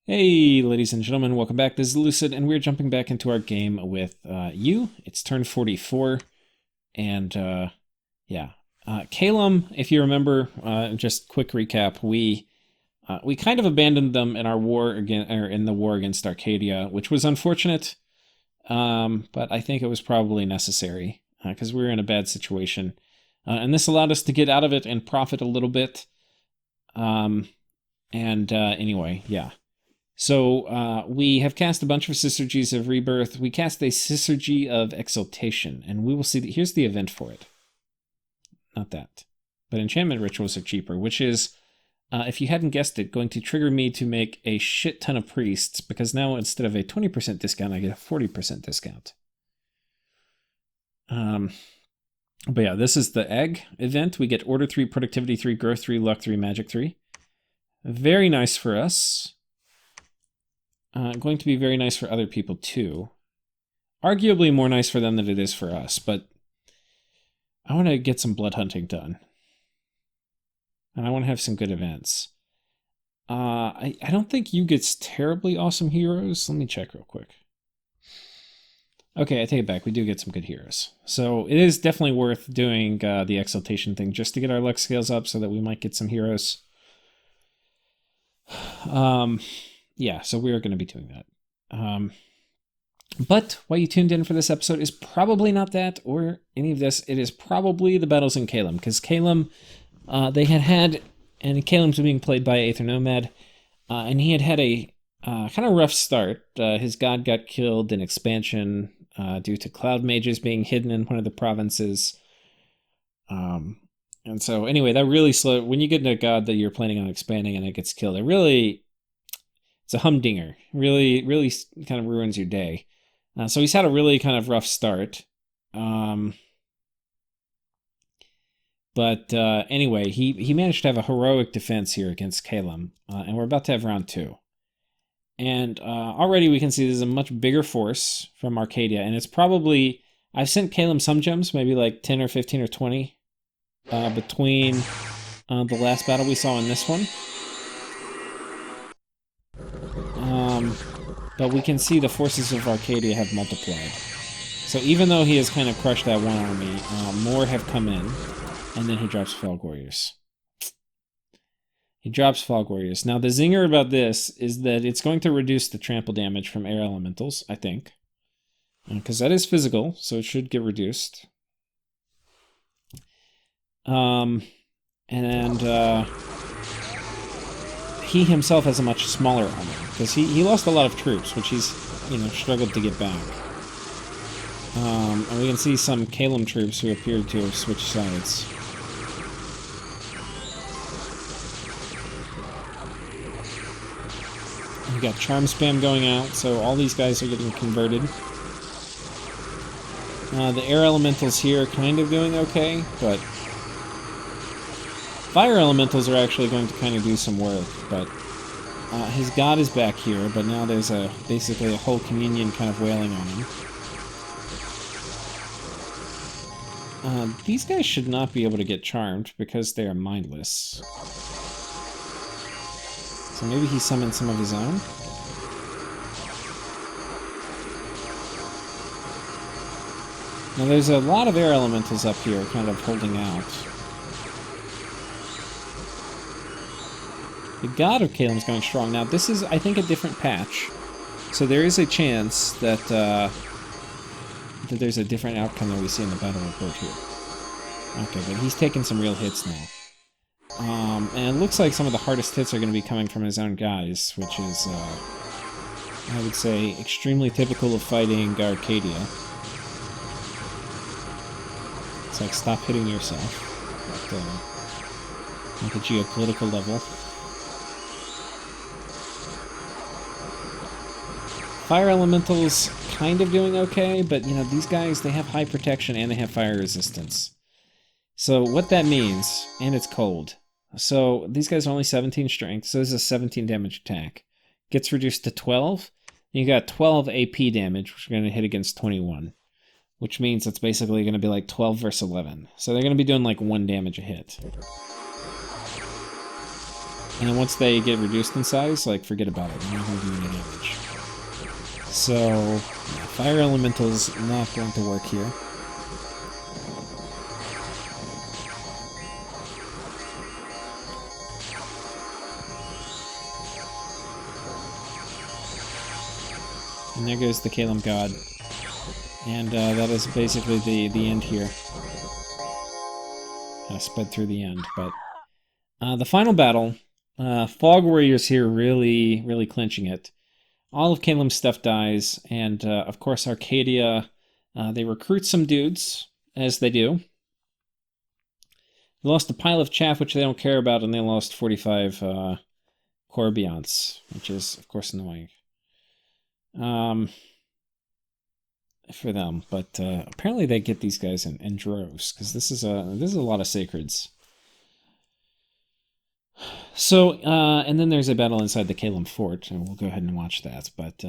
Hey, ladies and gentlemen, welcome back. This is Lucid, and we're jumping back into our game with you. It's turn 44, and yeah. Calum, if you remember, just quick recap, we kind of abandoned them in our war in the war against Arcadia, which was unfortunate, but I think it was probably necessary, because we were in a bad situation. And this allowed us to get out of it and profit a little bit. Anyway, yeah. So we have cast a bunch of Syzygies of Rebirth. We cast a Syzygy of Exaltation, and we will see here's the event for it. Not that. But enchantment rituals are cheaper, which is, if you hadn't guessed it, going to trigger me to make a shit ton of priests, because now instead of a 20% discount, I get a 40% discount. But yeah, this is the egg event. We get Order 3, Productivity 3, Growth 3, Luck 3, Magic 3. Very nice for us. Going to be very nice for other people too. Arguably more nice for them than it is for us, but I want to get some blood hunting done. And I want to have some good events. I don't think you gets terribly awesome heroes. Let me check real quick. Okay, I take it back. We do get some good heroes. So it is definitely worth doing the exaltation thing just to get our luck scales up so that we might get some heroes. Yeah, so we are going to be doing that. But why you tuned in for this episode is probably not that or any of this. It is probably the battles in Calum, because Calum, and Calum's being played by Aether Nomad, and he had a kind of rough start. His god got killed in expansion due to cloud mages being hidden in one of the provinces. And so anyway, that really slowed. When you get into a god that you're planning on expanding and it gets killed, it's a humdinger. Really kind of ruins your day. So he's had a really kind of rough start. But anyway, he managed to have a heroic defense here against Calum. And we're about to have round 2. And already we can see there's a much bigger force from Arcadia. And it's probably... I've sent Calum some gems, maybe like 10 or 15 or 20, between the last battle we saw in this one. But we can see the forces of Arcadia have multiplied. So even though he has kind of crushed that one army, more have come in, and then he drops Fog Warriors. He drops Fog Warriors. Now the zinger about this is that it's going to reduce the trample damage from air elementals, I think. Because that is physical, so it should get reduced. He himself has a much smaller army, because he lost a lot of troops, which he's, struggled to get back. And we can see some Calum troops who appear to have switched sides. We got charm spam going out, so all these guys are getting converted. The air elementals here are kind of doing okay, but fire elementals are actually going to kind of do some work, but his god is back here, but now there's basically a whole communion kind of wailing on him. These guys should not be able to get charmed because they are mindless. So maybe he summoned some of his own? Now there's a lot of air elementals up here kind of holding out. The god of Calum's going strong. Now, this is, I think, a different patch. So there is a chance that there's a different outcome than we see in the battle report here. Okay, but he's taking some real hits now. And it looks like some of the hardest hits are going to be coming from his own guys, which is, I would say, extremely typical of fighting Arcadia. It's like, stop hitting yourself at a geopolitical level. Fire elementals kind of doing okay, but these guys, they have high protection and they have fire resistance. So what that means, and it's cold. So these guys are only 17 strength, so this is a 17 damage attack. Gets reduced to 12, and you got 12 AP damage, which are going to hit against 21. Which means it's basically going to be like 12 versus 11. So they're going to be doing like 1 damage a hit. And then once they get reduced in size, like, forget about it. They're not going to do any damage. So, yeah, Fire Elemental's not going to work here. And there goes the Calum God. And that is basically the end here. Kind of sped through the end, but... the final battle, Fog Warriors here really clinching it. All of Calum's stuff dies, and of course Arcadia, they recruit some dudes, as they do. They lost a pile of chaff, which they don't care about, and they lost 45 Corbions, which is, of course, annoying. For them, but apparently they get these guys in droves, because this is a lot of sacreds. So, and then there's a battle inside the Calum fort, and we'll go ahead and watch that, but...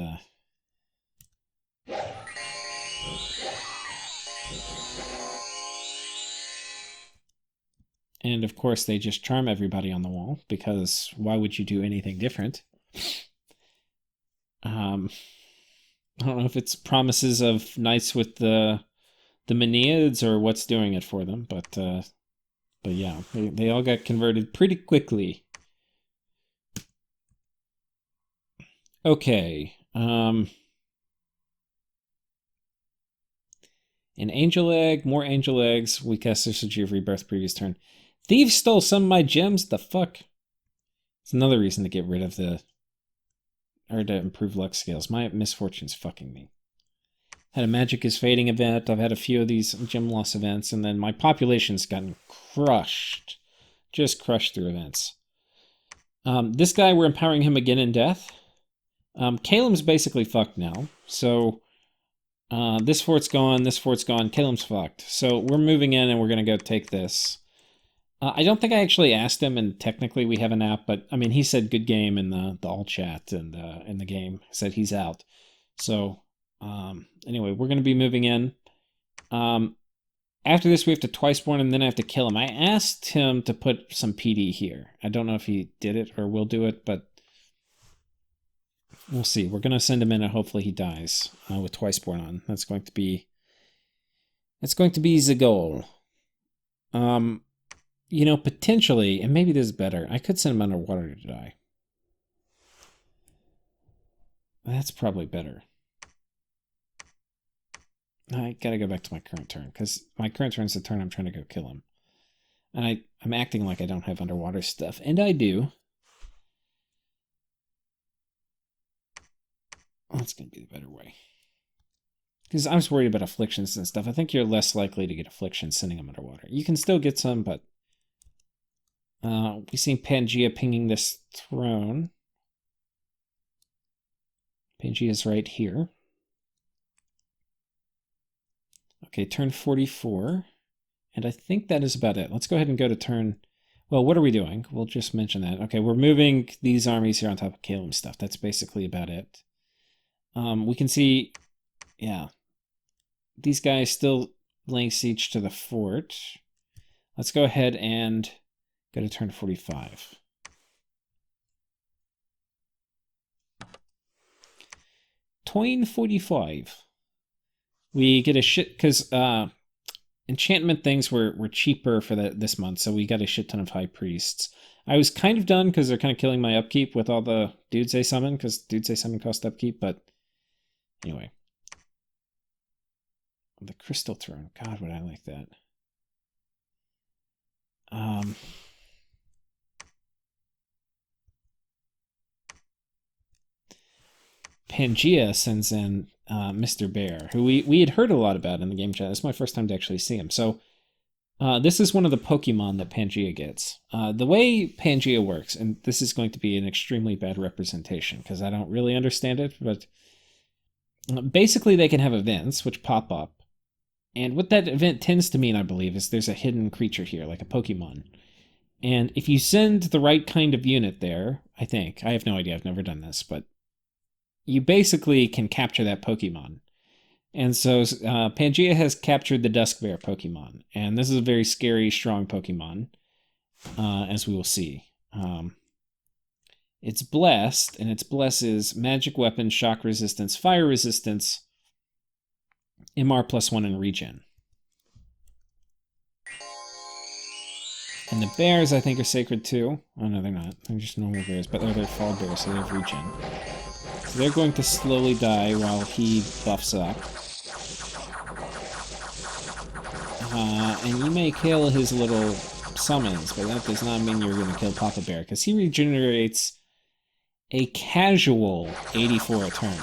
And of course they just charm everybody on the wall, because why would you do anything different? I don't know if it's promises of knights with the Meneids or what's doing it for them, but yeah, they all got converted pretty quickly. Okay. An angel egg, more angel eggs. We cast Surgery of Rebirth previous turn. Thieves stole some of my gems. The fuck? It's another reason to get rid of the... Or to improve luck scales. My misfortune's fucking me. Had a Magic is Fading event. I've had a few of these gem loss events, and then my population's gotten crushed. Just crushed through events. This guy, we're empowering him again in death. Calum's basically fucked now. So, this fort's gone, Calum's fucked. So, we're moving in and we're going to go take this. I don't think I actually asked him, and technically we have an app, but, I mean, he said good game in the all chat and in the game. He said he's out. So, anyway, we're going to be moving in. After this, we have to twice born, and then I have to kill him. I asked him to put some PD here. I don't know if he did it or will do it, but we'll see. We're going to send him in, and hopefully he dies with twice born on. That's going to be the goal. You know, potentially, and maybe this is better, I could send him underwater to die. That's probably better. I gotta go back to my current turn, because my current turn's the turn I'm trying to go kill him. And I'm acting like I don't have underwater stuff, and I do. That's gonna be the better way. Because I was worried about afflictions and stuff. I think you're less likely to get afflictions sending them underwater. You can still get some, but... we see Pangaea pinging this throne. Pangaea's right here. Okay, turn 44. And I think that is about it. Let's go ahead and go to turn... Well, what are we doing? We'll just mention that. Okay, we're moving these armies here on top of Calum stuff. That's basically about it. We can see... Yeah. These guys still laying siege to the fort. Let's go ahead and go to turn 45. Turn 45. We get a shit, because enchantment things were cheaper for this month, so we got a shit ton of high priests. I was kind of done, because they're kind of killing my upkeep with all the dudes they summon, because dudes they summon cost upkeep, but anyway. The Crystal Throne. God, would I like that. Pangaea sends in Mr. Bear, who we had heard a lot about in the game chat. This is my first time to actually see him. So this is one of the Pokemon that Pangaea gets. The way Pangaea works, and this is going to be an extremely bad representation because I don't really understand it, but basically they can have events which pop up. And what that event tends to mean, I believe, is there's a hidden creature here, like a Pokemon. And if you send the right kind of unit there, I think, I have no idea, I've never done this, but you basically can capture that Pokemon. And so Pangaea has captured the Dusk Bear Pokemon. And this is a very scary, strong Pokemon, as we will see. It's blessed, and its bless is magic weapon, shock resistance, fire resistance, MR +1, and regen. And the bears, I think, are sacred too. Oh, no, they're not. They're just normal bears, but they're fall bears, so they have regen. So they're going to slowly die while he buffs up. And you may kill his little summons, but that does not mean you're going to kill Papa Bear, because he regenerates a casual 84 a turn.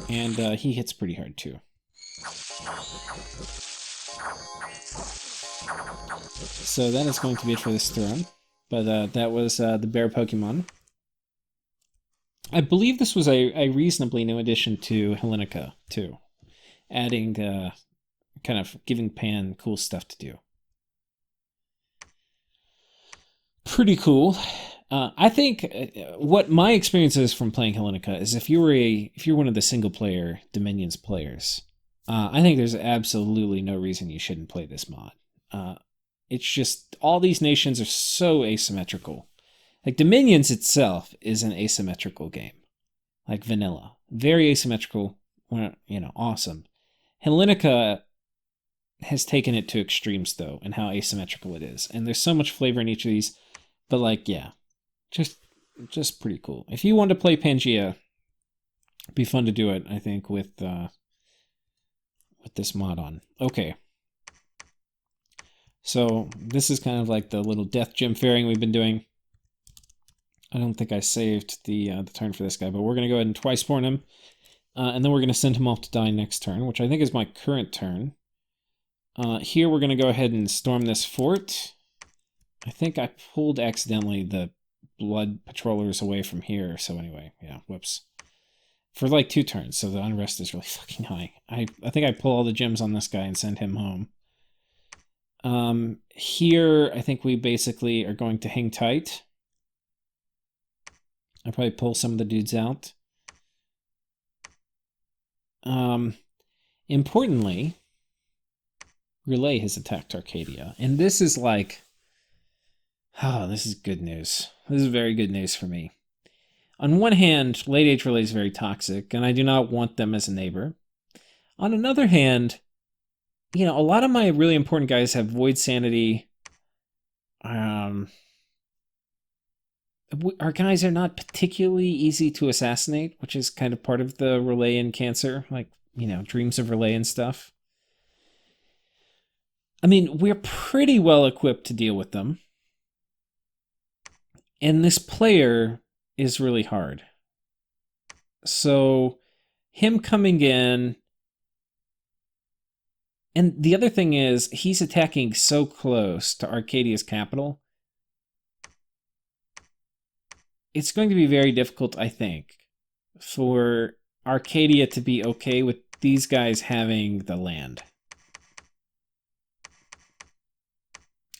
And he hits pretty hard too. So that is going to be it for this turn. But that was the bear Pokemon. I believe this was a reasonably new addition to Hellenika too, adding kind of giving Pan cool stuff to do. Pretty cool. I think what my experience is from playing Hellenika is if you're one of the single player Dominions players, I think there's absolutely no reason you shouldn't play this mod. It's just all these nations are so asymmetrical. Like Dominions itself is an asymmetrical game, like vanilla, very asymmetrical. Awesome. Hellenika has taken it to extremes though, and how asymmetrical it is, and there's so much flavor in each of these. But like, yeah. Just pretty cool. If you want to play Pangaea, it'd be fun to do it, I think, with this mod on. Okay. So this is kind of like the little death gem fairing we've been doing. I don't think I saved the turn for this guy, but we're going to go ahead and twice spawn him. And then we're going to send him off to die next turn, which I think is my current turn. Here we're going to go ahead and storm this fort. I think I pulled accidentally the blood patrollers away from here, so anyway, yeah, whoops. For like 2 turns, so the unrest is really fucking high. I think I pull all the gems on this guy and send him home. Here, I think we basically are going to hang tight. I'll probably pull some of the dudes out. Importantly, Relay has attacked Arcadia, and this is like... Oh, this is good news. This is very good news for me. On one hand, Late Age Relay is very toxic, and I do not want them as a neighbor. On another hand, a lot of my really important guys have Void Sanity. Our guys are not particularly easy to assassinate, which is kind of part of the Relay and Cancer, like, Dreams of Relay and stuff. I mean, we're pretty well equipped to deal with them. And this player is really hard. So, him coming in... And the other thing is, he's attacking so close to Arcadia's capital. It's going to be very difficult, I think, for Arcadia to be okay with these guys having the land.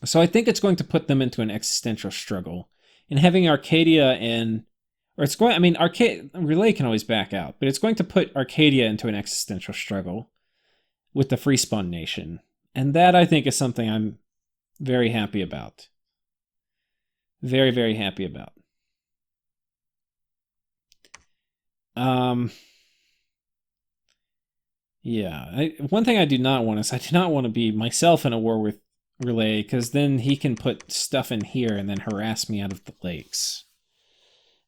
So I think it's going to put them into an existential struggle. And having Arcadia in... Relay can always back out, but it's going to put Arcadia into an existential struggle with the Free Spawn Nation. And that, I think, is something I'm very happy about. Very, very happy about. Yeah. One thing I do not want is I do not want to be myself in a war with Relay, because then he can put stuff in here and then harass me out of the lakes.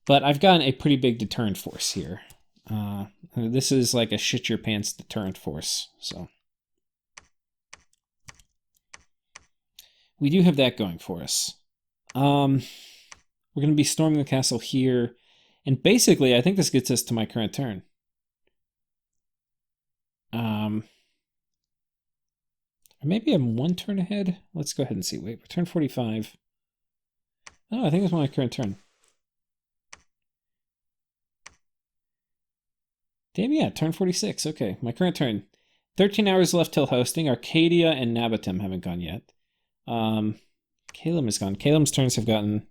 But I've gotten a pretty big deterrent force here. This is like a shit your pants deterrent force, so... We do have that going for us. We're going to be storming the castle here. And basically, I think this gets us to my current turn. Or maybe I'm 1 turn ahead. Let's go ahead and see. Wait, we're turn 45. Oh, I think it's my current turn. Damn, yeah, turn 46. Okay, my current turn. 13 hours left till hosting. Arcadia and Nabatim haven't gone yet. Calum is gone. Calum's turns have gotten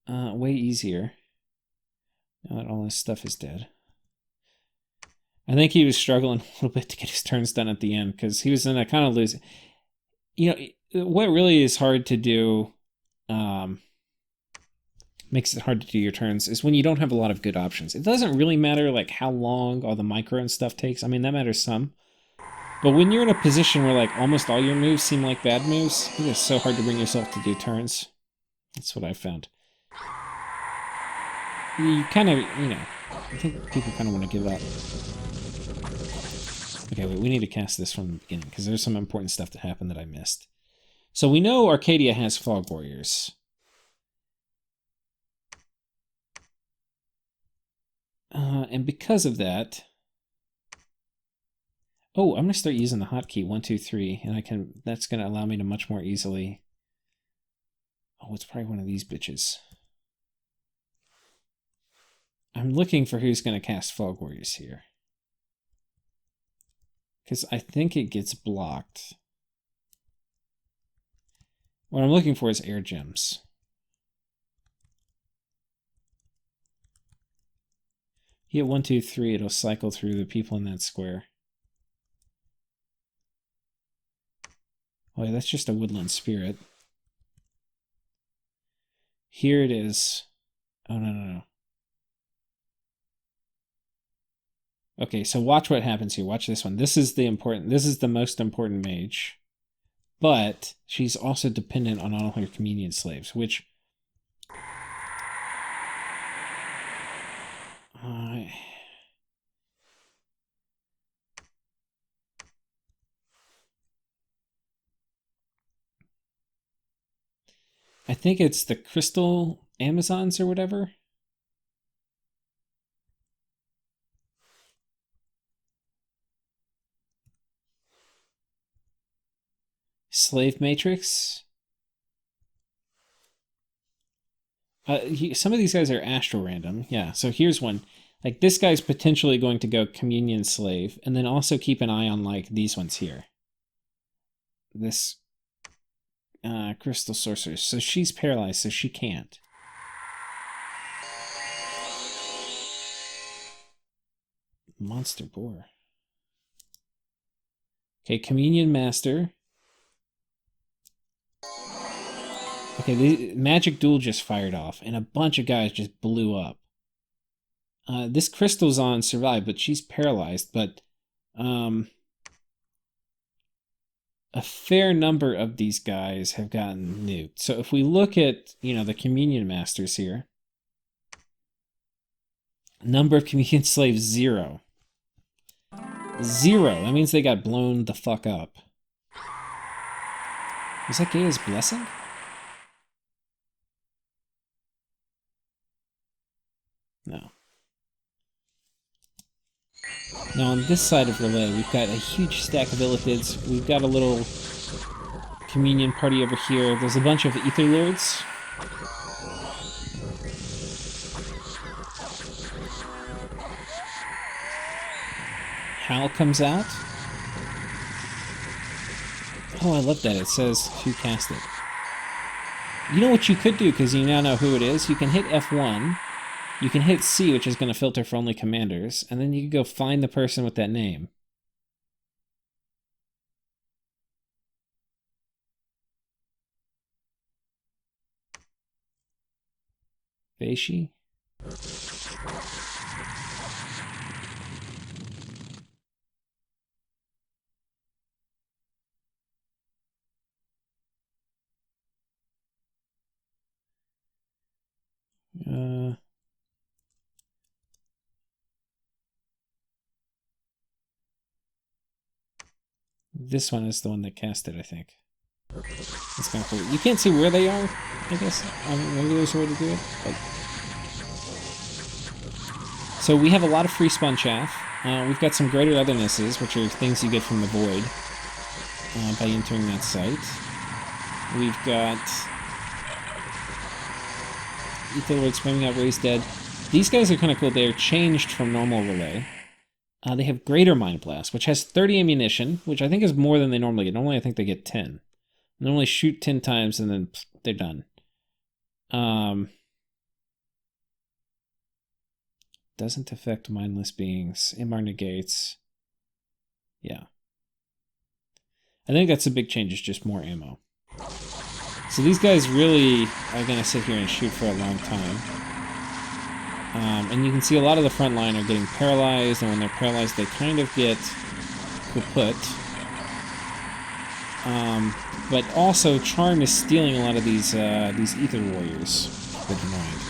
way easier. Now that all his stuff is dead. I think he was struggling a little bit to get his turns done at the end because he was in a kind of losing. You know, what really is hard to do, makes it hard to do your turns, is when you don't have a lot of good options. It doesn't really matter like how long all the micro and stuff takes. I mean, that matters some. But when you're in a position where like almost all your moves seem like bad moves, it is so hard to bring yourself to do turns. That's what I found. You kind of, you know, I think people kind of want to give up. Okay, wait, we need to cast this from the beginning because there's some important stuff that happened that I missed. So we know Arcadia has Fog Warriors. And because of that... Oh, I'm going to start using the hotkey 1, 2, 3, and I can. That's going to allow me to much more easily... Oh, it's probably one of these bitches. I'm looking for who's going to cast Fog Warriors here. Because I think it gets blocked. What I'm looking for is air gems. You hit 1, 2, 3, it'll cycle through the people in that square. Oh, yeah, that's just a woodland spirit. Here it is. Oh, no. Okay, so watch what happens here. Watch this one. This is the most important mage. But she's also dependent on all her communion slaves, which... I think it's the Crystal Amazons or whatever. Slave Matrix. Some of these guys are astral random. Yeah, so here's one. Like, this guy's potentially going to go Communion Slave, and then also keep an eye on, like, these ones here. This Crystal Sorceress. So she's paralyzed, so she can't. Monster Boar. Okay, Communion Master. Okay, the Magic Duel just fired off, and a bunch of guys just blew up. This Crystal's on survived, but she's paralyzed, but a fair number of these guys have gotten nuked. So if we look at, you know, the Communion Masters here, number of Communion Slaves, 0. 0. That means they got blown the fuck up. Was that Gaia's Blessing? No. Now on this side of Relay, we've got a huge stack of Illithids. We've got a little Communion party over here. There's a bunch of Ether Lords. Hal comes out. Oh, I love that. It says who cast it. You know what you could do, because you now know who it is? You can hit F1. You can hit C, which is going to filter for only commanders, and then you can go find the person with that name. Veishi? This one is the one that cast it, I think. It's kind of cool. You can't see where they are, I guess. Maybe there's a way to do it. But... So we have a lot of free spawn chaff. We've got some greater othernesses, which are things you get from the void by entering that site. We've got Ether Lord spamming out Raised Dead. These guys are kind of cool. They're changed from normal Relay. They have Greater Mind Blast, which has 30 ammunition, which I think is more than they normally get. Normally, I think they get 10. They normally shoot 10 times and then they're done. Doesn't affect mindless beings. MR negates. Yeah. I think that's a big change, is just more ammo. So these guys really are going to sit here and shoot for a long time. And you can see a lot of the front line are getting paralyzed, and when they're paralyzed, they kind of get kaput. But also, Charm is stealing a lot of these Ether Warriors. Good to mind.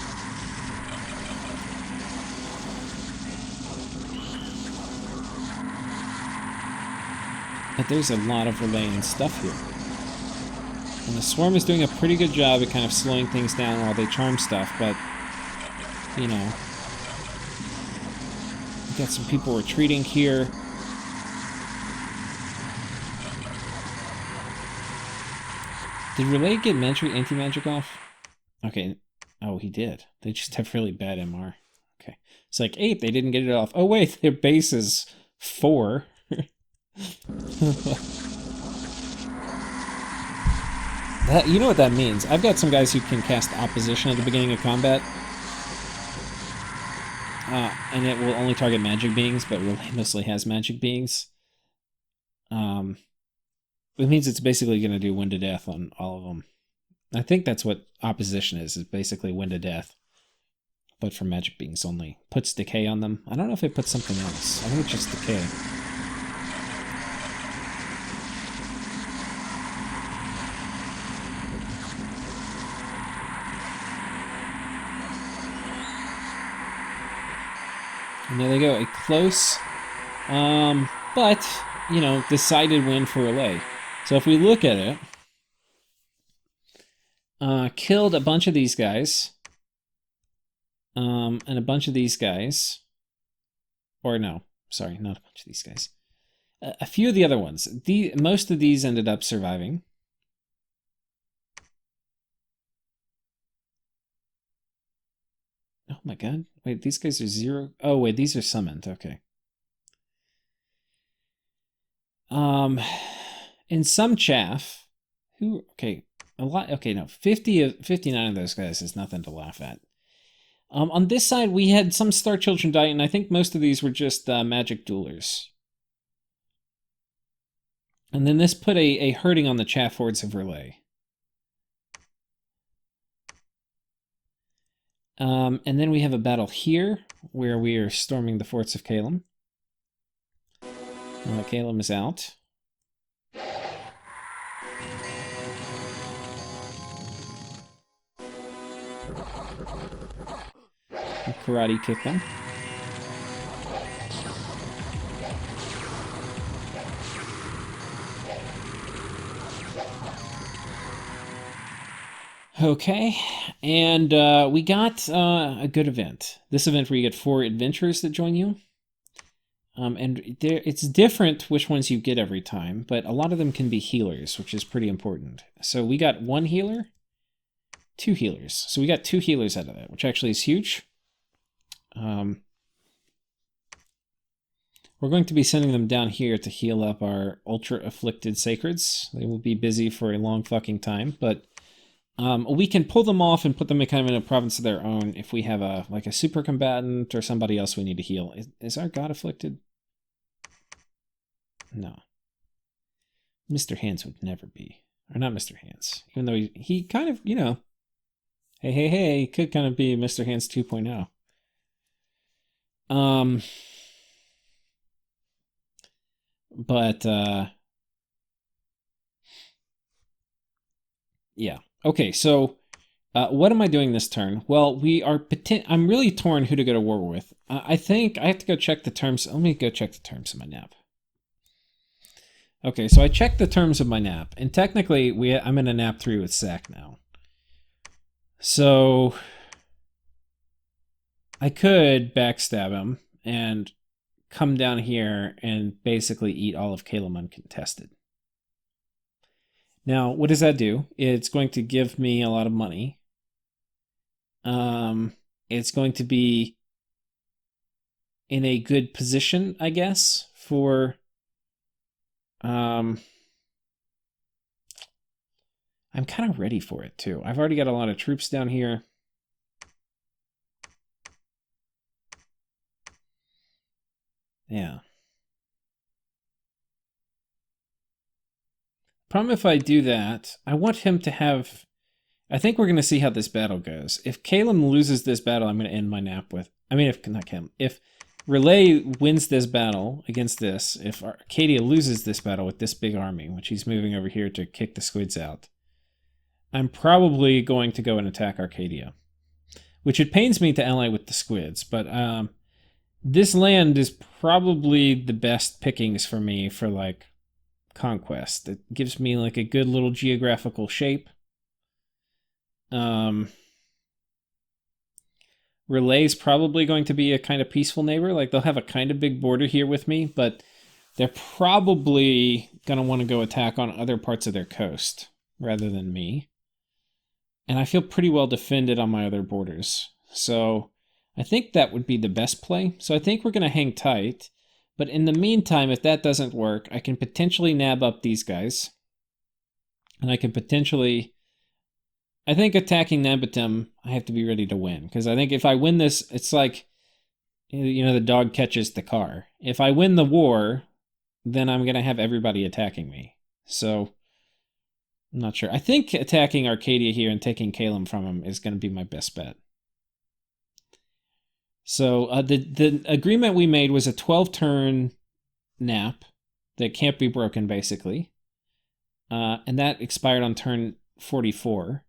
But there's a lot of relaying stuff here. And the Swarm is doing a pretty good job at kind of slowing things down while they charm stuff, but, you know, we've got some people retreating here. Did Relay get anti-magic off? Okay. Oh, he did. They just have really bad MR. Okay. It's like 8, they didn't get it off. Oh, wait, their base is 4. You know what that means. I've got some guys who can cast Opposition at the beginning of combat. And it will only target magic beings, but Relay mostly has magic beings. It means it's basically going to do win to death on all of them. I think that's what Opposition is basically win to death. But for magic beings only. Puts decay on them. I don't know if it puts something else. I think it's just decay. And there they go, a close, but, you know, decided win for Relay. So if we look at it, killed a bunch of these guys, and a bunch of these guys, or no, sorry, not a bunch of these guys. A few of the other ones. Most of these ended up surviving. Oh my god. Wait, these guys are 0. Oh, wait, these are summoned. Okay. In some chaff, okay, a lot, okay, no, 59 of those guys is nothing to laugh at. On this side, we had some Star Children die, and I think most of these were just magic duelers. And then this put a hurting on the chaff hordes of Relay. And then we have a battle here, where we are storming the forts of Calum. Calum is out. Karate kick them. Okay, and we got a good event. This event where you get 4 adventurers that join you. And it's different which ones you get every time, but a lot of them can be healers, which is pretty important. So we got 1 healer, 2 healers. So we got 2 healers out of that, which actually is huge. We're going to be sending them down here to heal up our ultra-afflicted sacreds. They will be busy for a long fucking time, but we can pull them off and put them in kind of in a province of their own if we have a super combatant or somebody else we need to heal. Is our god afflicted? No. Mr. Hands would never be. Or not Mr. Hands. Even though he kind of, you know, hey, could kind of be Mr. Hands 2.0. But, yeah. Okay, so what am I doing this turn? Well, I'm really torn who to go to war with. I think I have to go check the terms. Let me go check the terms of my nap. Okay, so I checked the terms of my nap, and technically I'm in a nap 3 with Sack now. So I could backstab him and come down here and basically eat all of Calum uncontested. Now, what does that do? It's going to give me a lot of money. It's going to be in a good position, I guess, for I'm kind of ready for it too. I've already got a lot of troops down here. Yeah. Problem if I do that, I want him to have... I think we're going to see how this battle goes. If Calum loses this battle, I'm going to end my nap with... I mean, if not Calum. If Relay wins this battle against this, if Arcadia loses this battle with this big army, which he's moving over here to kick the squids out, I'm probably going to go and attack Arcadia. Which it pains me to ally with the squids, but this land is probably the best pickings for me for, like, conquest. It gives me, like, a good little geographical shape. Relay's probably going to be a kind of peaceful neighbor. Like, they'll have a kind of big border here with me, but they're probably going to want to go attack on other parts of their coast rather than me. And I feel pretty well defended on my other borders. So I think that would be the best play. So I think we're going to hang tight. But in the meantime, if that doesn't work, I can potentially nab up these guys. And I can potentially... I think attacking Nabatim, I have to be ready to win. Because I think if I win this, it's like, you know, the dog catches the car. If I win the war, then I'm going to have everybody attacking me. So, I'm not sure. I think attacking Arcadia here and taking Calum from him is going to be my best bet. So, the agreement we made was a 12-turn nap that can't be broken, basically. And that expired on turn 44.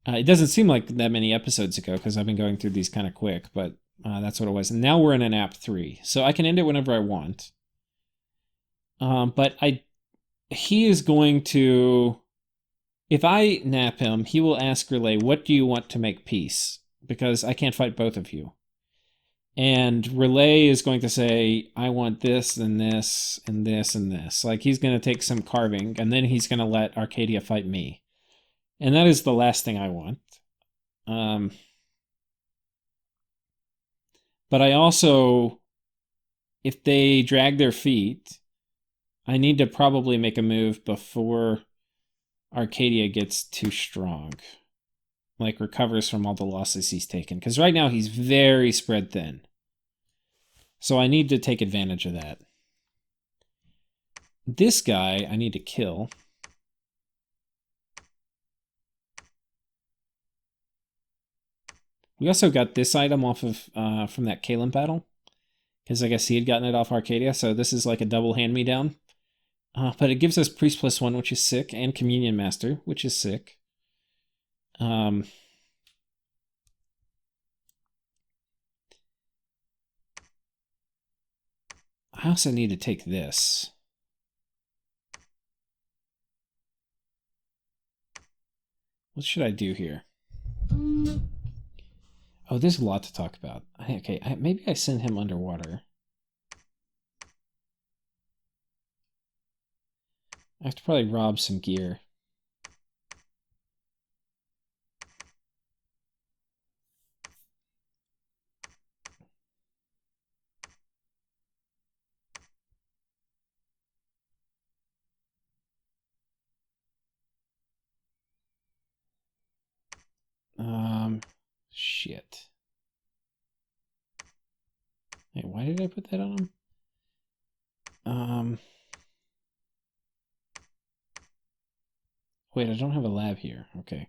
It doesn't seem like that many episodes ago because I've been going through these kind of quick, but that's what it was. And now we're in an app 3, so I can end it whenever I want. But he is going to... If I nap him, he will ask Relay, what do you want to make peace? Because I can't fight both of you. And Relay is going to say, I want this and this and this and this. Like, he's going to take some carving, and then he's going to let Arcadia fight me. And that is the last thing I want. But I also, if they drag their feet, I need to probably make a move before Arcadia gets too strong. Like, recovers from all the losses he's taken. Because right now he's very spread thin. So I need to take advantage of that. This guy I need to kill. We also got this item off of from that Calum battle, because I guess he had gotten it off Arcadia, so this is like a double hand-me-down. But it gives us Priest +1, which is sick, and Communion Master, which is sick. I also need to take this. What should I do here? Oh, there's a lot to talk about. Okay, maybe I send him underwater. I have to probably rob some gear. Shit. Hey, why did I put that on him? Wait, I don't have a lab here. Okay.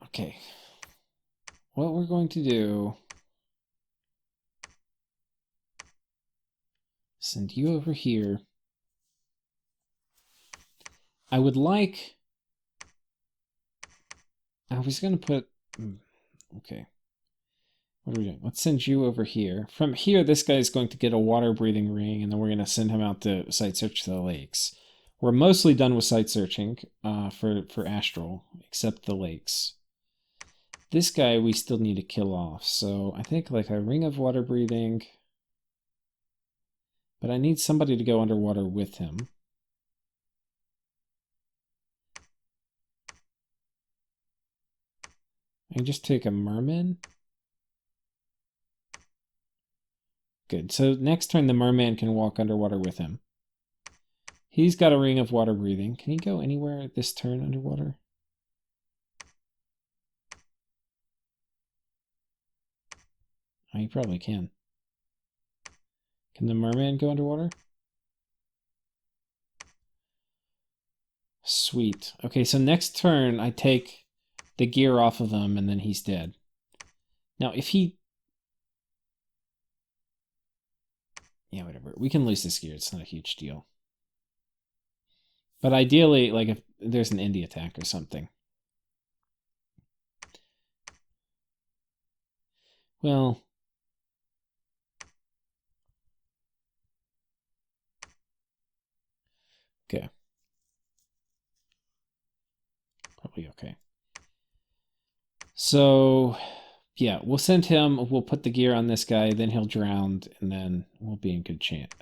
Okay. What we're going to do... Send you over here. I would like... I was going to put... Okay. What are we doing? Let's send you over here. From here, this guy is going to get a water-breathing ring, and then we're going to send him out to site search the lakes. We're mostly done with site searching for Astral, except the lakes. This guy we still need to kill off, so I think like a ring of water-breathing... But I need somebody to go underwater with him. I can just take a merman. Good. So next turn, the merman can walk underwater with him. He's got a ring of water breathing. Can he go anywhere this turn underwater? Oh, he probably can. Can the merman go underwater? Sweet. Okay, so next turn, I take the gear off of him, and then he's dead. Now, if he... Yeah, whatever. We can lose this gear. It's not a huge deal. But ideally, like, if there's an indie attack or something. Well... Okay. Probably okay. So, yeah, we'll send him. We'll put the gear on this guy. Then he'll drown, and then we'll be in good shape.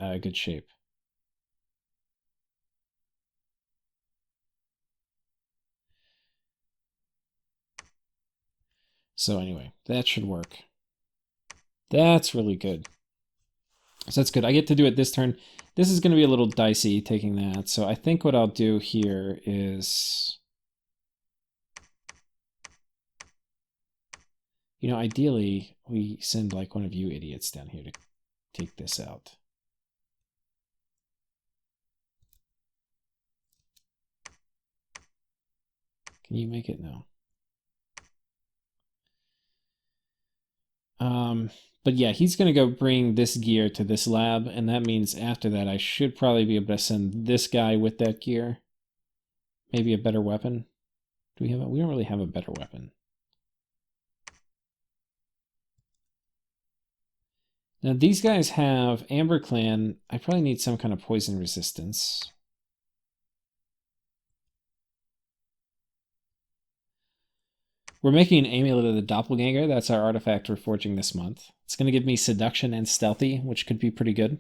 So anyway, that should work. That's really good. So that's good. I get to do it this turn. This is going to be a little dicey taking that. So I think what I'll do here is... You know, ideally, we send like one of you idiots down here to take this out. Can you make it? No. But yeah, he's going to go bring this gear to this lab, and that means after that I should probably be able to send this guy with that gear. Maybe a better weapon. Do we have we don't really have a better weapon. Now these guys have Amber Clan. I probably need some kind of poison resistance. We're making an amulet of the doppelganger. That's our artifact we're forging this month. It's going to give me seduction and stealthy, which could be pretty good.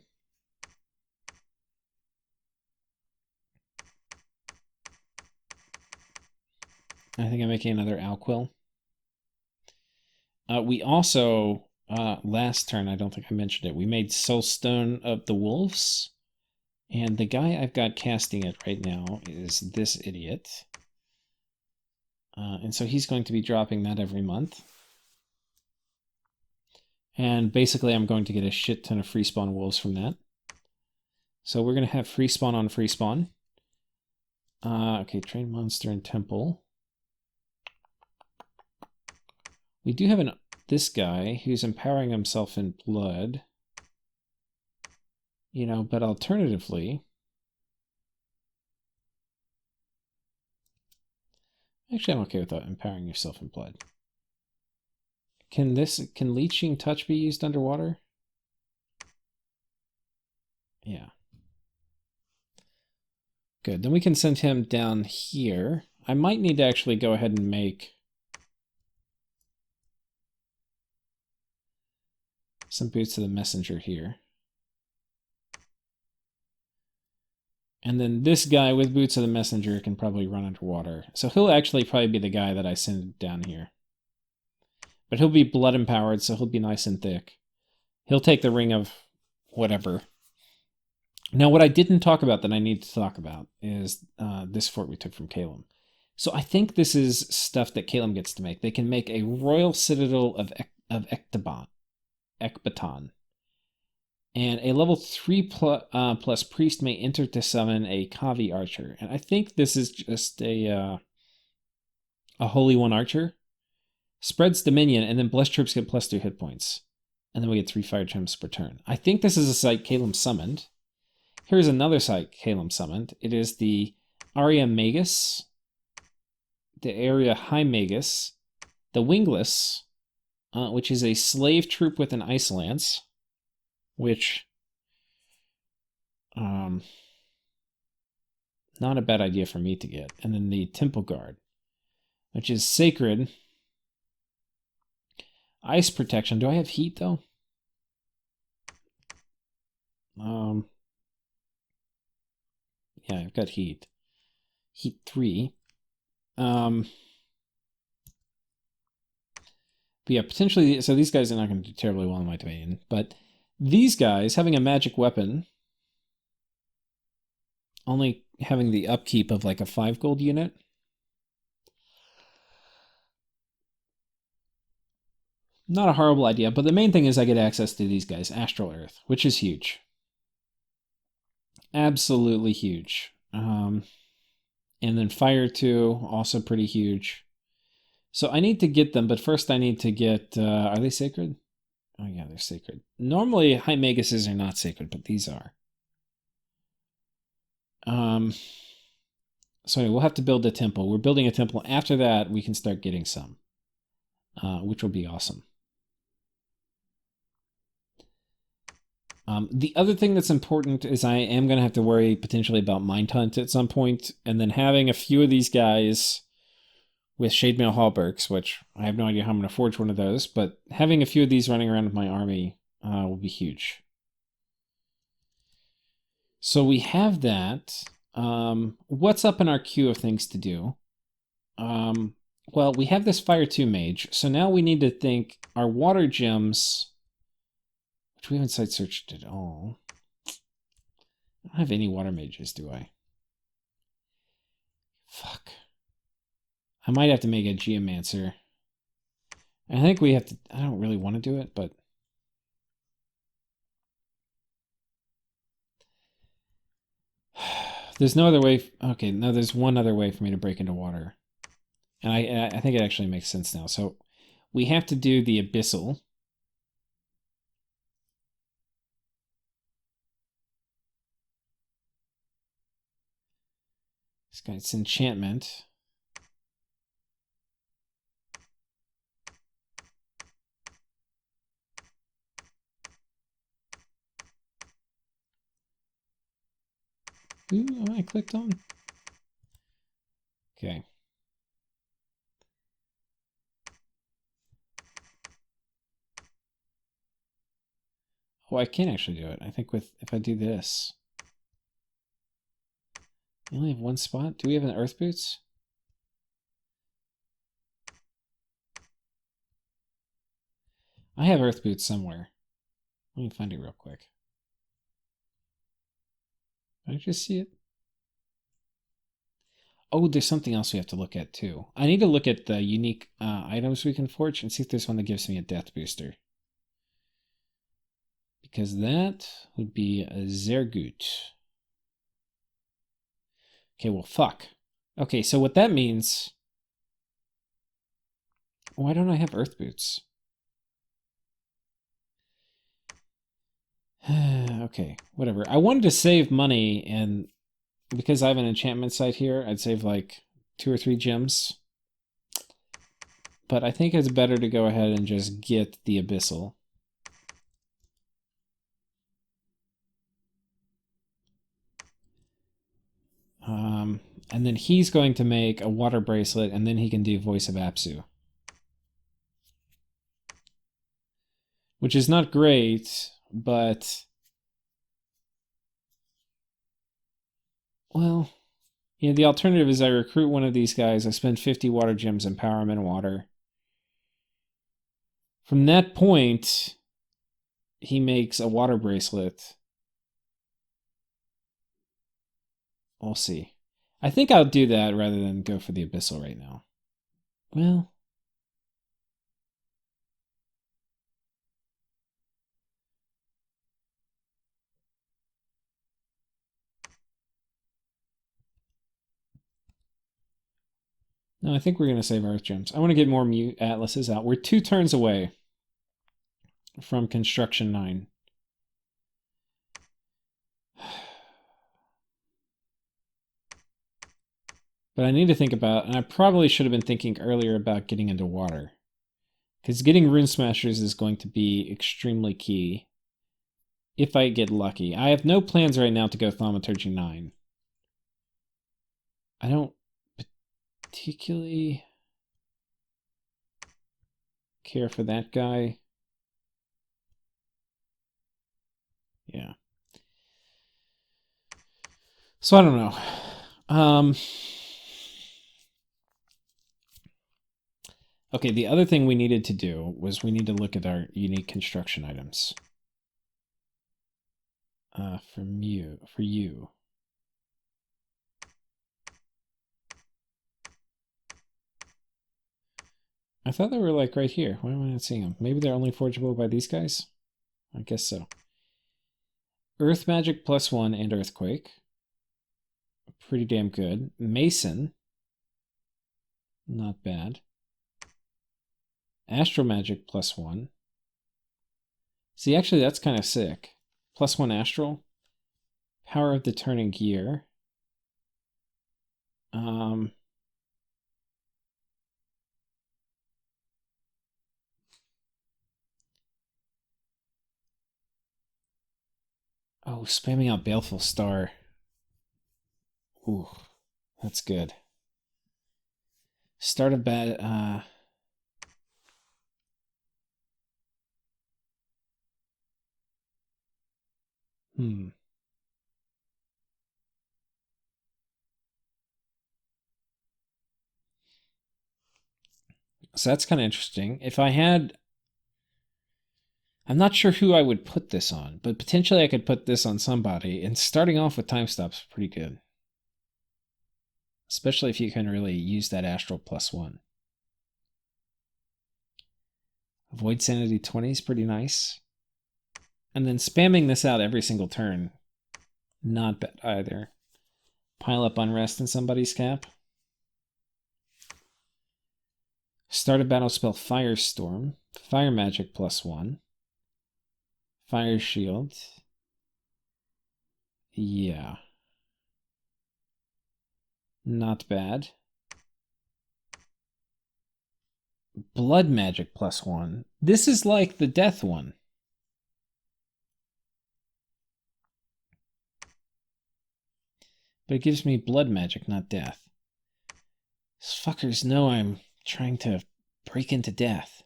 I think I'm making another Alquill. We also, last turn, I don't think I mentioned it, we made Soulstone of the Wolves. And the guy I've got casting it right now is this idiot. And so he's going to be dropping that every month. And basically I'm going to get a shit ton of free spawn wolves from that. So we're going to have free spawn on free spawn. Okay, train monster and temple. We do have this guy who's empowering himself in blood. You know, but alternatively... Actually, I'm okay with that, empowering yourself in blood. Can leeching touch be used underwater? Yeah. Good. Then we can send him down here. I might need to actually go ahead and make some boots of the messenger here. And then this guy with boots of the messenger can probably run underwater. So he'll actually probably be the guy that I send down here. But he'll be blood empowered, so he'll be nice and thick. He'll take the ring of whatever. Now, what I didn't talk about that I need to talk about is this fort we took from Calum. So I think this is stuff that Calum gets to make. They can make a royal citadel of Ekbaton. And a level 3 plus priest may enter to summon a Kavi archer. And I think this is just a Holy One archer. Spreads Dominion, and then Blessed Troops get +2 hit points. And then we get 3 fire gems per turn. I think this is a site Calum summoned. Here's another site Calum summoned. It is the Aria Magus, the Area High Magus, the Wingless, which is a slave troop with an ice lance, which not a bad idea for me to get. And then the Temple Guard, which is sacred. Ice protection. Do I have heat, though? Yeah, I've got heat. Heat 3. But yeah, potentially, so these guys are not going to do terribly well in my domain, but these guys having a magic weapon, only having the upkeep of like a 5 gold unit. Not a horrible idea, but the main thing is I get access to these guys, Astral Earth, which is huge. Absolutely huge. And then Fire 2, also pretty huge. So I need to get them, but first I need to get, are they sacred? Oh yeah, they're sacred. Normally High Maguses are not sacred, but these are. So anyway, we'll have to build a temple. We're building a temple. After that, we can start getting some, which will be awesome. The other thing that's important is I am going to have to worry potentially about Mind Hunt at some point, and then having a few of these guys with Shademail Hallbergs, which I have no idea how I'm going to forge one of those, but having a few of these running around with my army will be huge. So we have that. What's up in our queue of things to do? Well, we have this Fire 2 mage, so now we need to think, our water gems, which we haven't site searched at all. I don't have any water mages, do I? Fuck. I might have to make a Geomancer. I think we have to, I don't really want to do it, but there's no other way. Okay, no, there's one other way for me to break into water. And I think it actually makes sense now. So we have to do the Abyssal. This guy's enchantment. Ooh, I clicked on. Okay. Oh, I can actually do it. I think with if I do this. We only have one spot. Do we have an Earth Boots? I have Earth Boots somewhere. Let me find it real quick. Did I just see it? Oh, there's something else we have to look at too. I need to look at the unique items we can forge and see if there's one that gives me a death booster. Because that would be a Zergut. Okay, well, fuck. Okay, so what that means... Why don't I have Earth Boots? Okay, whatever. I wanted to save money, and because I have an enchantment site here, I'd save like 2 or 3 gems. But I think it's better to go ahead and just get the Abyssal. And then he's going to make a water bracelet, and then he can do Voice of Apsu. Which is not great, but... Well, yeah, the alternative is I recruit one of these guys, I spend 50 water gems and power him in water. From that point, he makes a water bracelet. We'll see. I think I'll do that rather than go for the Abyssal right now. Well... No, I think we're going to save Earth Gems. I want to get more Mute Atlases out. We're 2 turns away from Construction 9. But I need to think about, and I probably should have been thinking earlier about getting into water. Because getting Rune Smashers is going to be extremely key. If I get lucky. I have no plans right now to go Thaumaturgy 9. I don't particularly care for that guy. Yeah. So I don't know. Okay, the other thing we needed to do was we need to look at our unique construction items. For you. I thought they were like right here. Why am I not seeing them? Maybe they're only forgeable by these guys? I guess so. Earth Magic +1 and Earthquake. Pretty damn good. Mason. Not bad. Astral Magic +1. See, actually, that's kind of sick. +1 Astral. Power of the Turning Gear. Oh, spamming out Baleful Star. Ooh, that's good. Start a bad. So that's kind of interesting. If I had, I'm not sure who I would put this on, but potentially I could put this on somebody. And starting off with time stops pretty good, especially if you can really use that Astral +1. Avoid Sanity 20 is pretty nice. And then spamming this out every single turn, not bad either. Pile up Unrest in somebody's cap. Start a battle spell Firestorm. Fire Magic +1. Fire Shield. Yeah. Not bad. Blood Magic +1. This is like the Death one. But it gives me blood magic, not death. These fuckers know I'm trying to break into death.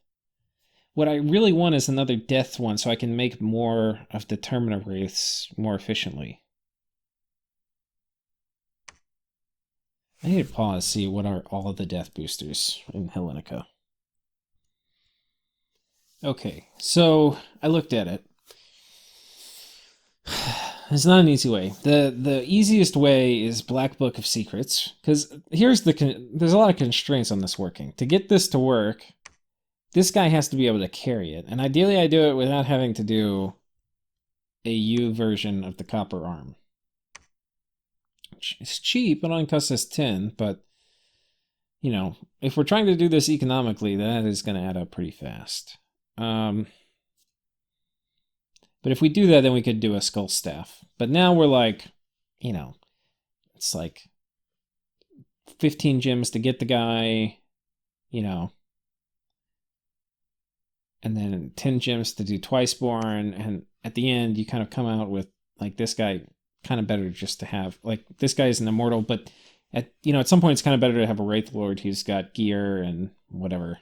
What I really want is another death one so I can make more of the Termina Wraiths more efficiently. I need to pause, see what are all of the death boosters in Hellenika. Okay, so I looked at it. It's not an easy way. The easiest way is Black Book of Secrets, because there's a lot of constraints on this working. To get this to work, this guy has to be able to carry it, and ideally I do it without having to do a U version of the copper arm. It's cheap, it only costs us 10, but you know, if we're trying to do this economically, that is going to add up pretty fast. But if we do that, then we could do a skull staff. But now we're like, you know, it's like 15 gems to get the guy, you know, and then 10 gems to do Twiceborn. And at the end, you kind of come out with like this guy kind of better just to have. Like this guy is an immortal, but at some point it's kind of better to have a Wraith Lord who's got gear and whatever.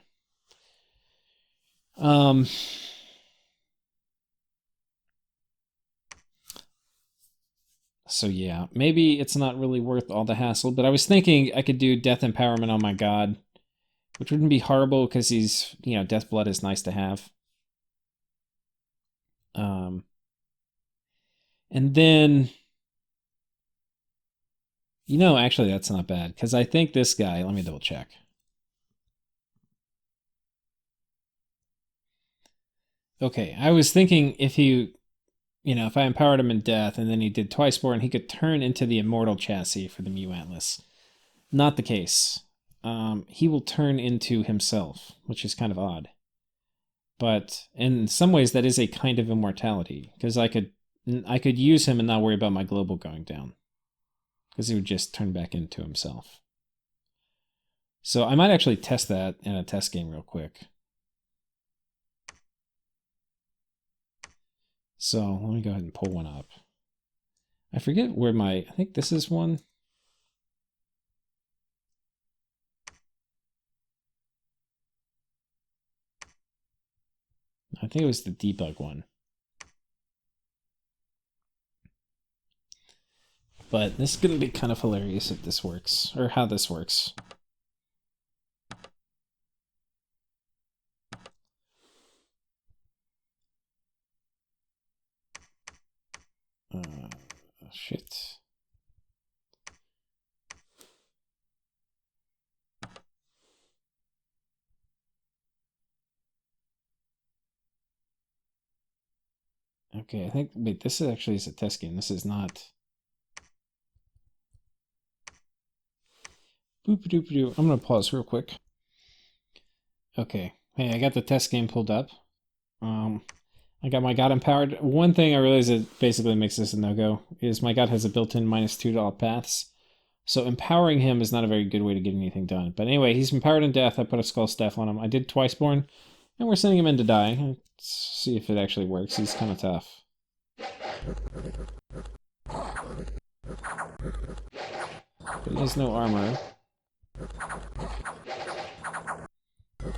So yeah, maybe it's not really worth all the hassle, but I was thinking I could do Death Empowerment on my god, which wouldn't be horrible because he's, Death Blood is nice to have. And then, actually that's not bad because I think this guy, let me double check. Okay, I was thinking if if I empowered him in Death and then he did Twiceborn, he could turn into the Immortal Chassis for the Mew Atlas. Not the case. He will turn into himself, which is kind of odd. But in some ways, that is a kind of immortality because I could use him and not worry about my global going down because he would just turn back into himself. So I might actually test that in a test game real quick. So let me go ahead and pull one up. I forget where I think this is one. I think it was the debug one. But this is going to be kind of hilarious if this works, or how this works. Shit. Okay, I think, wait, this is actually a test game. This is not. Boop-a-doop-a-doo. I'm going to pause real quick. Okay. Hey, I got the test game pulled up. I got my god empowered. One thing I realized that basically makes this a no-go is my god has a built-in -2 to all paths. So empowering him is not a very good way to get anything done. But anyway, he's empowered in death. I put a skull staff on him. I did Twiceborn, and we're sending him in to die. Let's see if it actually works. He's kind of tough. But he has no armor.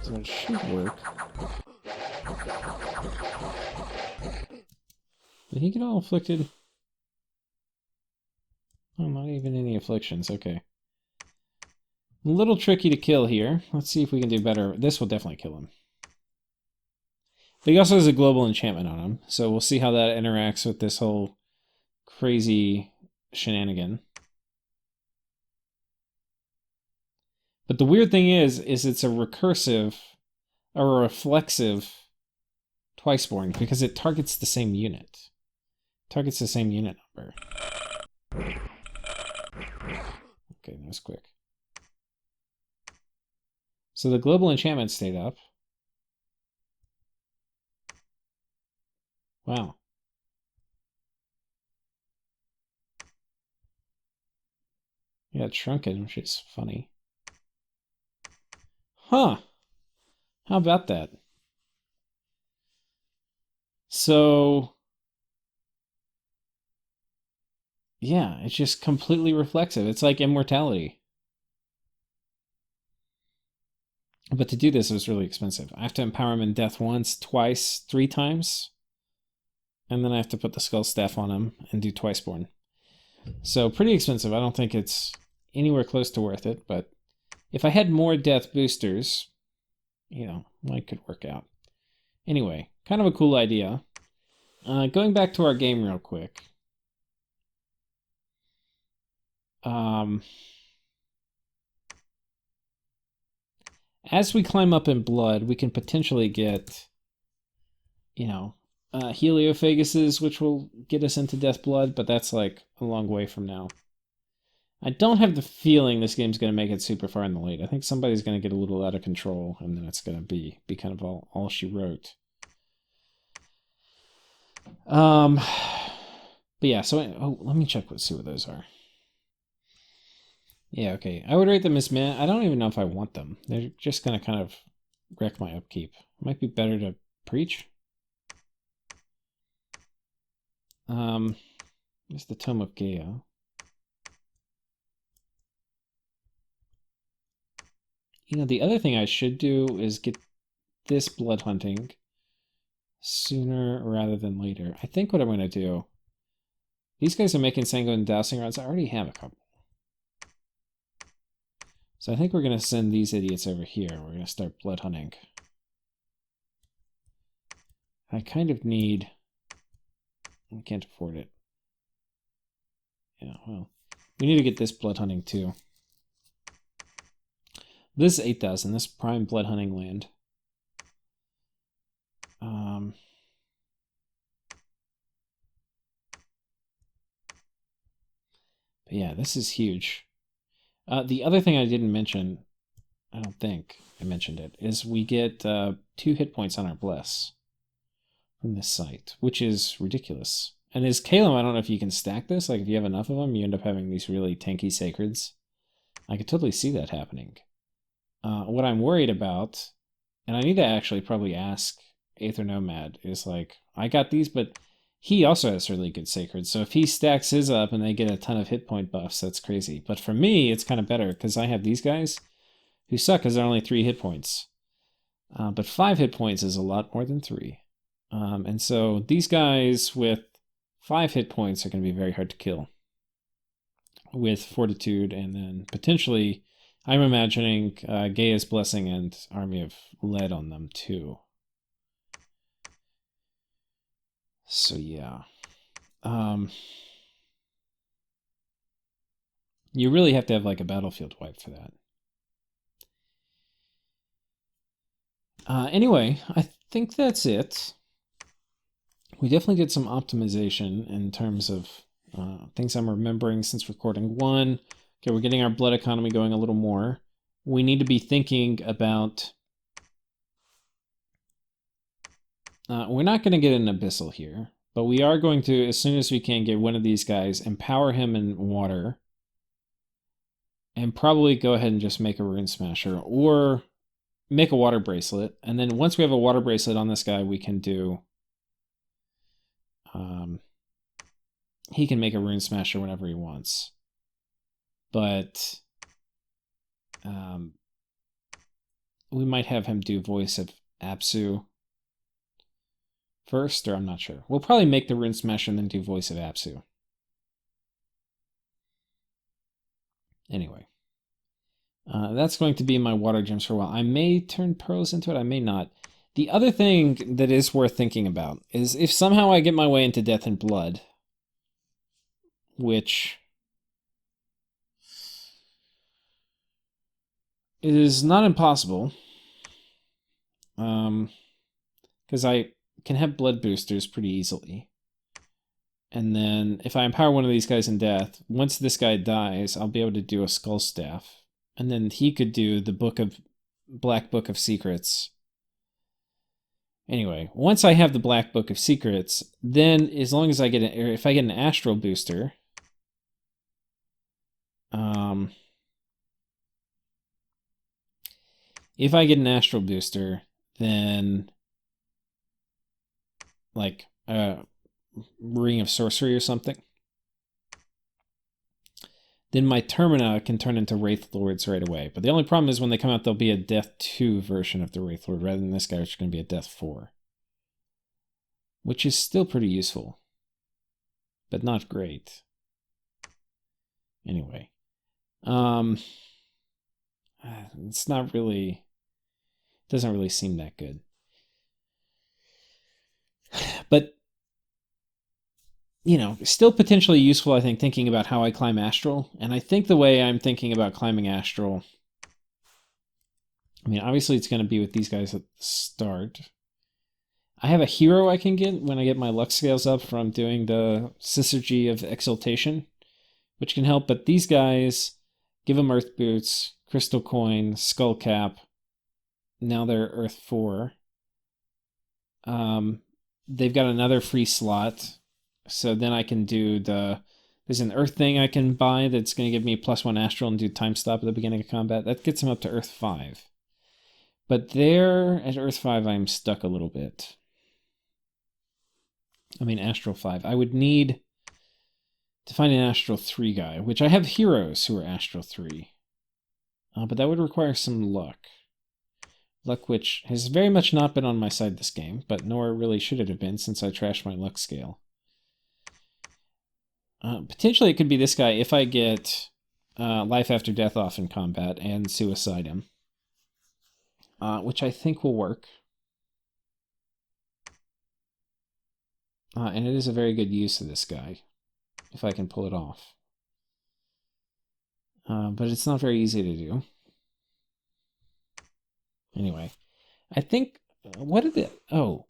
So it should work. Did he get all afflicted? Oh, not even any afflictions. Okay. A little tricky to kill here. Let's see if we can do better. This will definitely kill him. But he also has a global enchantment on him, so we'll see how that interacts with this whole crazy shenanigan. But the weird thing is it's a recursive or a reflexive Twiceborn because it targets the same unit. Targets the same unit number. Okay, that was quick. So the global enchantment stayed up. Wow. Yeah, it's shrunken, which is funny. Huh. How about that? So, yeah, it's just completely reflexive. It's like Immortality. But to do this, it was really expensive. I have to empower him in death once, twice, 3 times. And then I have to put the skull staff on him and do Twiceborn. So pretty expensive. I don't think it's anywhere close to worth it. But if I had more death boosters, you know, it could work out. Anyway, kind of a cool idea. Going back to our game real quick. As we climb up in blood, we can potentially get, you know, heliophaguses, which will get us into death blood, but that's like a long way from now. I don't have the feeling this game's going to make it super far in the lead. I think somebody's going to get a little out of control, and then it's going to be kind of all she wrote. But yeah, so let me check see what those are. Yeah, okay. I would rate them as meh. I don't even know if I want them. They're just going to kind of wreck my upkeep. Might be better to preach. There's the Tome of Gaia. You know, the other thing I should do is get this blood hunting sooner rather than later. I think what I'm going to do... These guys are making Sanguine Dowsing Rods. I already have a couple. So I think we're going to send these idiots over here. We're going to start blood hunting. I kind of need... I can't afford it. Yeah, well, we need to get this blood hunting too. This is 8,000. This prime blood hunting land. But yeah, this is huge. The other thing I didn't mention, I don't think I mentioned it, is we get 2 hit points on our Bless from this site, which is ridiculous. And as Calum, I don't know if you can stack this. Like, if you have enough of them, you end up having these really tanky Sacreds. I could totally see that happening. What I'm worried about, and I need to actually probably ask Aether Nomad, is like, I got these, but he also has really good Sacred. So if he stacks his up and they get a ton of hit point buffs, that's crazy. But for me, it's kind of better because I have these guys who suck because they're only 3 hit points. But 5 hit points is a lot more than 3. And so these guys with 5 hit points are going to be very hard to kill. with Fortitude, and then potentially, I'm imagining Gaia's Blessing and Army of Lead on them too. So yeah. You really have to have like a battlefield wipe for that. Anyway, I think that's it. We definitely did some optimization in terms of things I'm remembering since recording 1. Okay, we're getting our blood economy going a little more. We need to be thinking about... we're not going to get an Abyssal here, but we are going to, as soon as we can, get one of these guys, empower him in water, and probably go ahead and just make a Rune Smasher, or make a water bracelet. And then once we have a water bracelet on this guy, we can do... he can make a Rune Smasher whenever he wants. But we might have him do Voice of Apsu first, or I'm not sure. We'll probably make the Rune Smasher and then do Voice of Apsu. Anyway. That's going to be my water gems for a while. I may turn pearls into it, I may not. The other thing that is worth thinking about is if somehow I get my way into Death and Blood, which is not impossible, because I can have blood boosters pretty easily. And then if I empower one of these guys in Death, once this guy dies, I'll be able to do a Skull Staff. And then he could do the Black Book of Secrets. Anyway, once I have the Black Book of Secrets, then as long as I get if I get an Astral Booster, if I get an Astral Booster, then like Ring of Sorcery or something, then my Termina can turn into Wraith Lords right away. But the only problem is when they come out, there'll be a Death 2 version of the Wraith Lord rather than this guy, which is going to be a Death 4. Which is still pretty useful, but not great. Anyway. It's not really... doesn't really seem that good. But... you know, still potentially useful, I think, thinking about how I climb Astral. And I think the way I'm thinking about climbing Astral... I mean, obviously it's going to be with these guys at the start. I have a hero I can get when I get my luck scales up from doing the Syzygy of Exaltation, which can help. But these guys, give them Earth Boots, Crystal Coin, Skull Cap. Now they're Earth 4. They've got another free slot. So then I can do there's an Earth thing I can buy that's going to give me +1 Astral and do Time Stop at the beginning of combat. That gets him up to Earth 5. But there, at Earth 5, I'm stuck a little bit. I mean, Astral 5. I would need to find an Astral 3 guy, which I have heroes who are Astral 3. But that would require some luck. Luck which has very much not been on my side this game, but nor really should it have been since I trashed my luck scale. Potentially it could be this guy if I get Life After Death off in combat and Suicide him. Which I think will work. And it is a very good use of this guy, if I can pull it off. But it's not very easy to do. Anyway, I think, what did it, oh,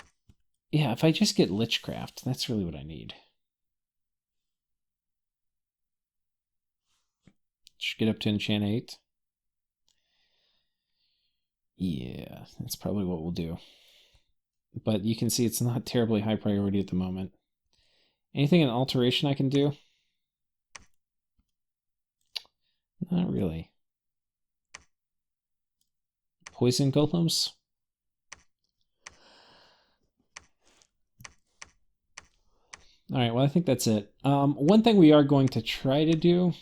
yeah, if I just get Lichcraft, that's really what I need. Should get up to enchant 8. Yeah, that's probably what we'll do. But you can see it's not terribly high priority at the moment. Anything in alteration I can do? Not really. Poison golems? Alright, well I think that's it. One thing we are going to try to do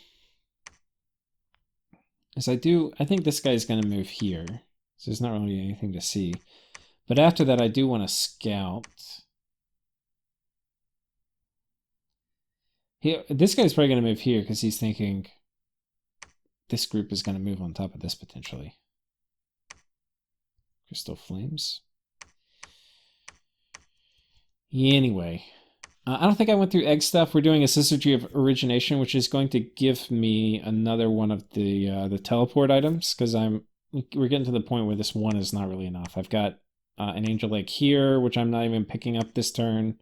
is I think this guy's going to move here. So there's not really anything to see. But after that, I do want to scout. This guy's probably going to move here because he's thinking this group is going to move on top of this potentially. Crystal Flames. Anyway, I don't think I went through egg stuff. We're doing a Syzygy of Origination, which is going to give me another one of the teleport items, because we're getting to the point where this one is not really enough. I've got an Angel Egg here, which I'm not even picking up this turn.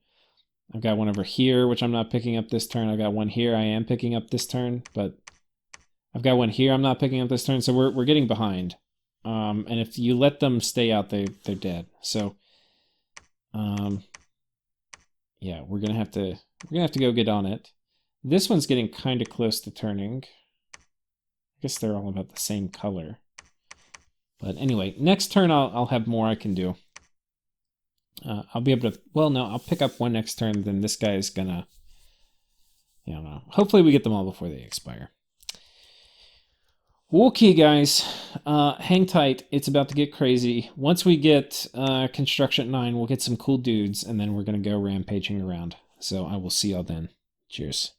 I've got one over here, which I'm not picking up this turn. I've got one here I am picking up this turn, but I've got one here I'm not picking up this turn, so we're getting behind. And if you let them stay out, they're dead. So, yeah, we're gonna have to go get on it. This one's getting kind of close to turning. I guess they're all about the same color. But anyway, next turn I'll have more I can do. I'll be able to. Well, no, I'll pick up one next turn. Then this guy is gonna. I don't know. Hopefully we get them all before they expire. Okay, guys, hang tight. It's about to get crazy. Once we get construction 9, we'll get some cool dudes, and then we're going to go rampaging around. So I will see y'all then. Cheers.